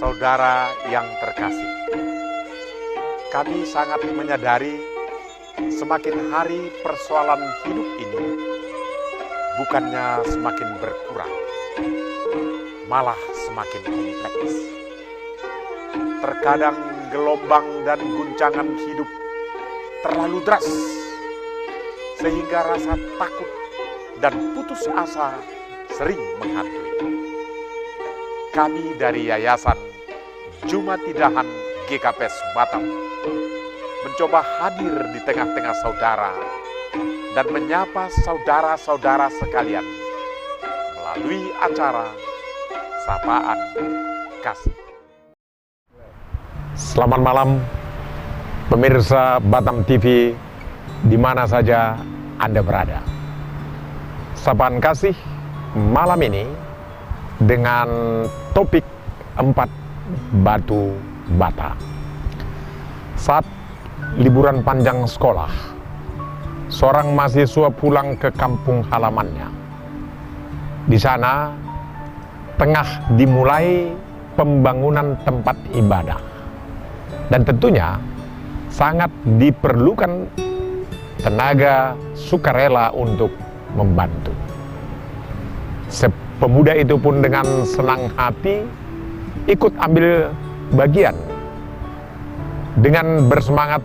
Saudara yang terkasih, kami sangat menyadari semakin hari persoalan hidup ini bukannya semakin berkurang, malah semakin kompleks. Terkadang gelombang dan guncangan hidup terlalu deras, sehingga rasa takut dan putus asa sering menghantui. Kami dari Yayasan Jumatidahan GKPS Batam mencoba hadir di tengah-tengah saudara dan menyapa saudara-saudara sekalian melalui acara Sapaan Kasih. Selamat malam pemirsa Batam TV di mana saja Anda berada. Sapaan Kasih malam ini dengan topik 4 batu bata. Saat liburan panjang sekolah, seorang mahasiswa pulang ke kampung halamannya. Di sana tengah dimulai pembangunan tempat ibadah, dan tentunya sangat diperlukan tenaga sukarela untuk membantu. Pemuda itu pun dengan senang hati ikut ambil bagian. Dengan bersemangat,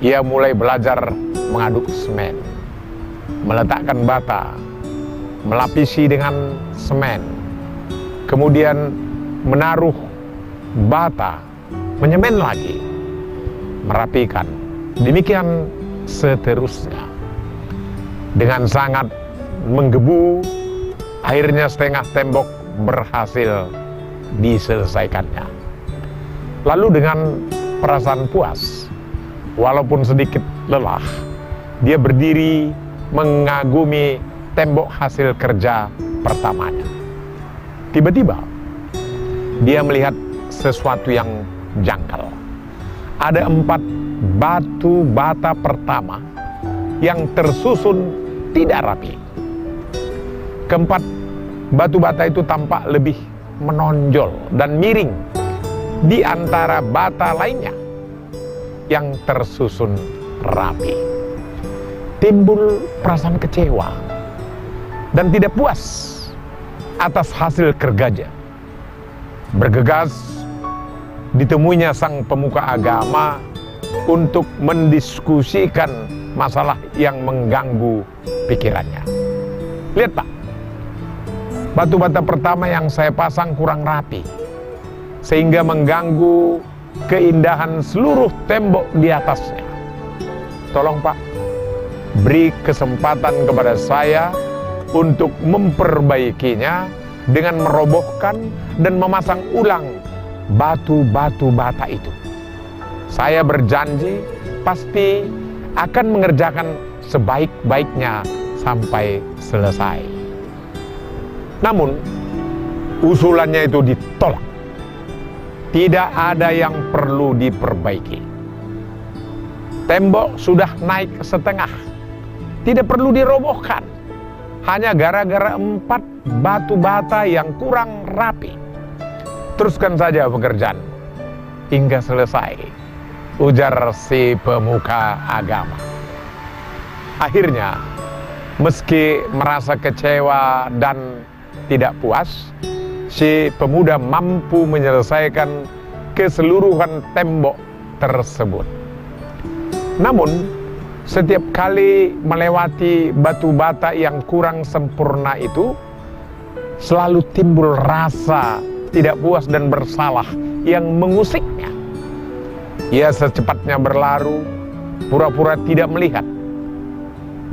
ia mulai belajar mengaduk semen, meletakkan bata, melapisi dengan semen, kemudian menaruh bata, menyemen lagi, merapikan, demikian seterusnya. Dengan sangat menggebu, akhirnya setengah tembok berhasil diselesaikannya. Lalu dengan perasaan puas, walaupun sedikit lelah, dia berdiri mengagumi tembok hasil kerja pertamanya. Tiba-tiba, dia melihat sesuatu yang janggal. Ada 4 batu bata pertama yang tersusun tidak rapi. Keempat batu bata itu tampak lebih menonjol dan miring di antara bata lainnya yang tersusun rapi. Timbul perasaan kecewa dan tidak puas atas hasil kerjanya. Bergegas ditemuinya sang pemuka agama untuk mendiskusikan masalah yang mengganggu pikirannya. Lihat Pak, batu bata pertama yang saya pasang kurang rapi, sehingga mengganggu keindahan seluruh tembok di atasnya. Tolong Pak, beri kesempatan kepada saya untuk memperbaikinya dengan merobohkan dan memasang ulang batu-batu bata itu. Saya berjanji pasti akan mengerjakan sebaik-baiknya sampai selesai. Namun, usulannya itu ditolak. Tidak ada yang perlu diperbaiki. Tembok sudah naik setengah, tidak perlu dirobohkan. Hanya gara-gara 4 batu bata yang kurang rapi. Teruskan saja pekerjaan hingga selesai, ujar si pemuka agama. Akhirnya, meski merasa kecewa dan tidak puas, si pemuda mampu menyelesaikan keseluruhan tembok tersebut. Namun, setiap kali melewati batu bata yang kurang sempurna itu, selalu timbul rasa tidak puas dan bersalah yang mengusiknya. Ia secepatnya berlaru, pura-pura tidak melihat,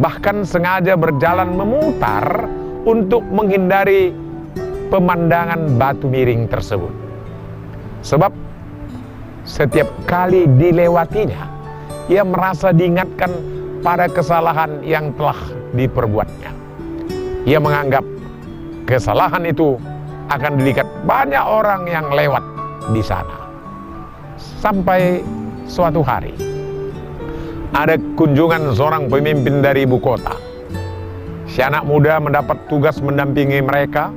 bahkan sengaja berjalan memutar untuk menghindari pemandangan batu miring tersebut. Sebab setiap kali dilewatinya, ia merasa diingatkan pada kesalahan yang telah diperbuatnya. Ia menganggap kesalahan itu akan dilihat banyak orang yang lewat di sana. Sampai suatu hari, ada kunjungan seorang pemimpin dari ibu kota. Si anak muda mendapat tugas mendampingi mereka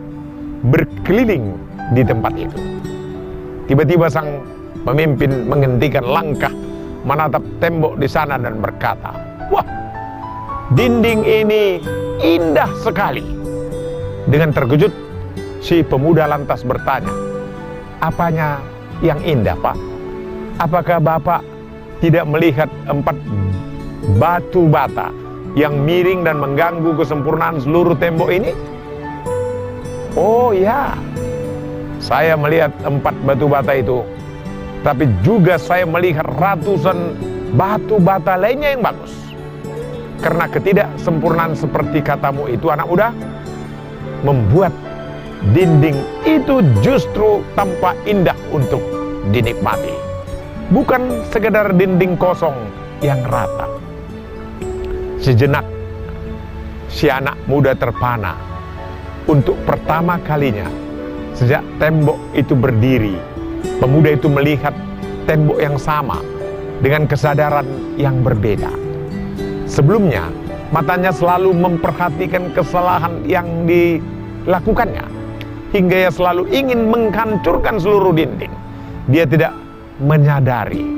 berkeliling di tempat itu. Tiba-tiba sang pemimpin menghentikan langkah, menatap tembok di sana dan berkata, "Wah, dinding ini indah sekali." Dengan terkejut, si pemuda lantas bertanya, "Apanya yang indah, Pak? Apakah Bapak tidak melihat 4 batu bata yang miring dan mengganggu kesempurnaan seluruh tembok ini?" "Oh ya, saya melihat 4 batu bata itu, tapi juga saya melihat ratusan batu bata lainnya yang bagus. Karena ketidaksempurnaan seperti katamu itu, anak muda, membuat dinding itu justru tampak indah untuk dinikmati. Bukan sekedar dinding kosong yang rata." Sejenak, si anak muda terpana. Untuk pertama kalinya sejak tembok itu berdiri, pemuda itu melihat tembok yang sama dengan kesadaran yang berbeda. Sebelumnya, matanya selalu memperhatikan kesalahan yang dilakukannya, hingga ia selalu ingin menghancurkan seluruh dinding. Dia tidak menyadari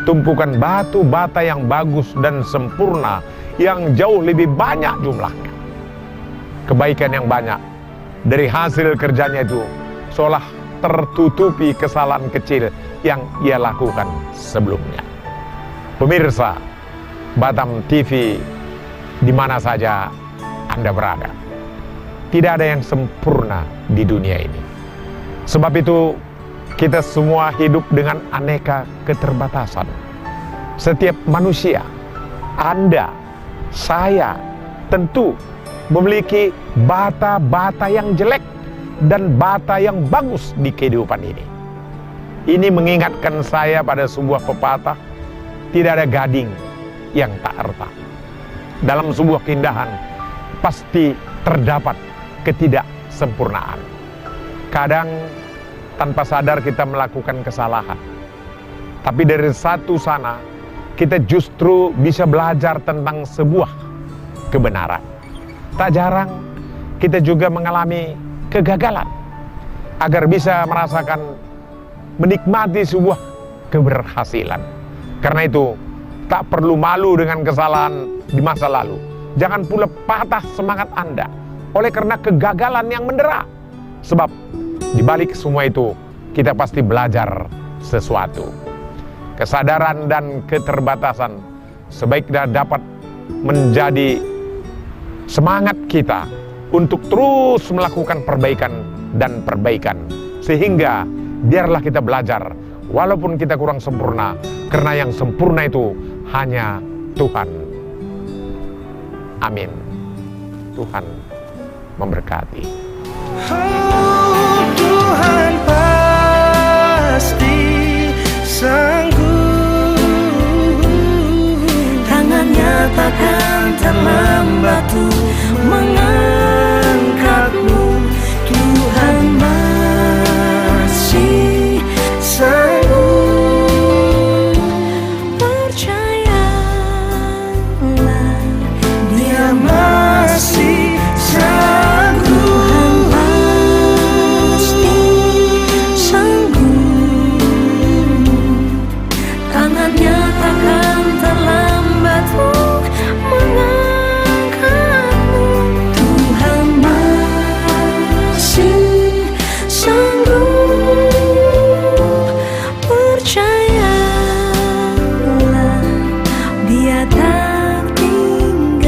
tumpukan batu bata yang bagus dan sempurna yang jauh lebih banyak jumlahnya. Kebaikan yang banyak dari hasil kerjanya itu seolah tertutupi kesalahan kecil yang ia lakukan sebelumnya. Pemirsa Batam TV, di mana saja Anda berada, tidak ada yang sempurna di dunia ini. Sebab itu kita semua hidup dengan aneka keterbatasan. Setiap manusia, Anda, saya, tentu memiliki bata-bata yang jelek dan bata yang bagus di kehidupan ini. Ini mengingatkan saya pada sebuah pepatah, tidak ada gading yang tak retak. Dalam sebuah keindahan pasti terdapat ketidaksempurnaan. Kadang tanpa sadar kita melakukan kesalahan, tapi dari satu sana kita justru bisa belajar tentang sebuah kebenaran. Tak jarang kita juga mengalami kegagalan agar bisa merasakan menikmati sebuah keberhasilan. Karena itu tak perlu malu dengan kesalahan di masa lalu. Jangan pula patah semangat Anda oleh karena kegagalan yang mendera. Sebab di balik semua itu kita pasti belajar sesuatu. Kesadaran dan keterbatasan sebaiknya dapat menjadi semangat kita untuk terus melakukan perbaikan dan perbaikan. Sehingga biarlah kita belajar walaupun kita kurang sempurna, karena yang sempurna itu hanya Tuhan. Amin. Tuhan memberkati. Tuhan pasti sanggup, tangannya takkan terlambat untuk mengangkatmu. Tuhan masih sanggup, percayalah, Dia masih sanggup. Dia tak tinggalkanmu.